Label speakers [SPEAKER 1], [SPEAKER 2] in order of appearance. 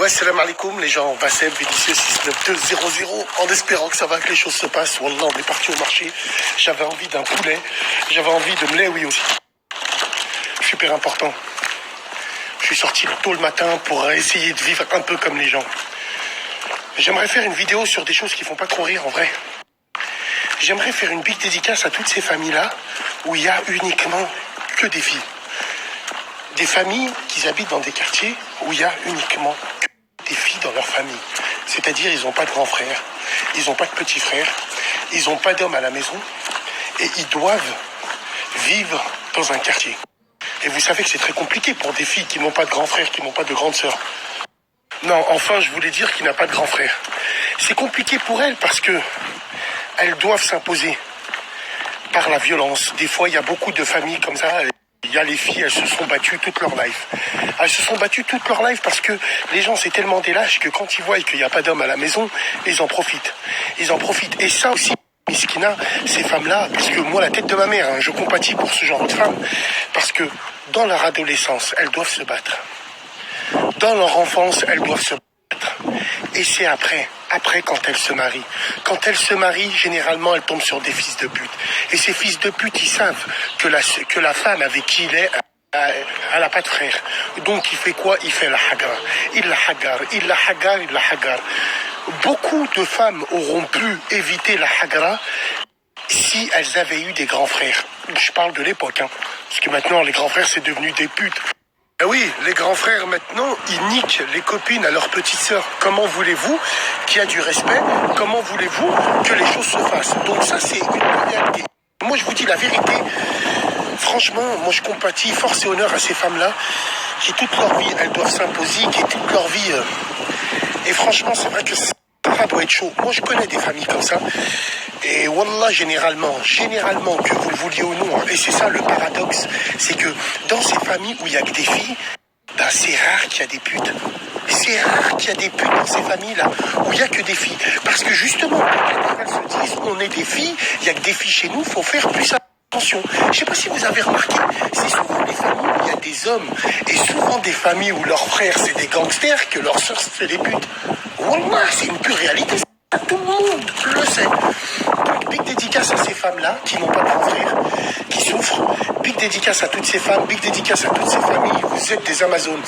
[SPEAKER 1] Ouais, salam alaikum les gens, Bassem, Vénitieux 69200, en espérant que ça va, que les choses se passent. Wallah, on est parti au marché, j'avais envie d'un poulet, j'avais envie de mléoui aussi. Super important. Je suis sorti tôt le matin pour essayer de vivre un peu comme les gens. J'aimerais faire une vidéo sur des choses qui font pas trop rire en vrai. J'aimerais faire une big dédicace à toutes ces familles-là où il y a uniquement que des filles. Des familles qui habitent dans des quartiers où il y a uniquement que des filles dans leur famille. C'est-à-dire ils n'ont pas de grands frères, ils n'ont pas de petits frères, ils n'ont pas d'hommes à la maison et ils doivent vivre dans un quartier. Et vous savez que c'est très compliqué pour des filles qui n'ont pas de grands frères, qui n'ont pas de grandes sœurs. Non, enfin, je voulais dire qu'il n'a pas de grand frère. C'est compliqué pour elles parce que elles doivent s'imposer par la violence. Des fois, il y a beaucoup de familles comme ça. Il y a les filles, elles se sont battues toute leur life. Elles se sont battues toute leur life parce que les gens, c'est tellement des lâches que quand ils voient qu'il n'y a pas d'homme à la maison, ils en profitent. Ils en profitent. Et ça aussi, Miskina, ces femmes-là, parce que moi, la tête de ma mère, je compatis pour ce genre de femmes, parce que dans leur adolescence, elles doivent se battre. Dans leur enfance, elles doivent se battre. Et c'est après quand elles se marient. Quand elles se marient, généralement, elles tombent sur des fils de pute. Et ces fils de pute, ils savent que la femme avec qui il est, elle n'a pas de frère. Donc, il fait quoi? Il fait la hagar. Il la hagar. Beaucoup de femmes auront pu éviter la hagra si elles avaient eu des grands frères. Je parle de l'époque, parce que maintenant, les grands frères, c'est devenu des putes. Ah oui, les grands frères maintenant, ils niquent les copines à leurs petites sœurs. Comment voulez-vous qu'il y a du respect? Comment voulez-vous que les choses se fassent? Donc ça, c'est une réalité. Moi, je vous dis la vérité. Franchement, moi, je compatis force et honneur à ces femmes-là qui, toute leur vie, elles doivent s'imposer, qui, toute leur vie... Et franchement, c'est vrai que ça doit être chaud. Moi, je connais des familles comme ça. Et wallah, généralement, que vous le vouliez ou non, et c'est ça le paradoxe, c'est que dans ces familles où il y a que des filles, ben c'est rare qu'il y a des putes. C'est rare qu'il y a des putes dans ces familles-là, où il n'y a que des filles. Parce que justement, quand elles se disent, on est des filles, il n'y a que des filles chez nous, il faut faire plus attention. Je ne sais pas si vous avez remarqué, c'est souvent des familles où il y a des hommes, et souvent des familles où leurs frères, c'est des gangsters, que leurs sœurs, c'est des putes. Wallah, c'est une pure réalité. Tout le monde le sait. Donc, big dédicace à ces femmes-là qui n'ont pas de grands frères, qui souffrent. Big dédicace à toutes ces femmes, big dédicace à toutes ces familles. Vous êtes des Amazones.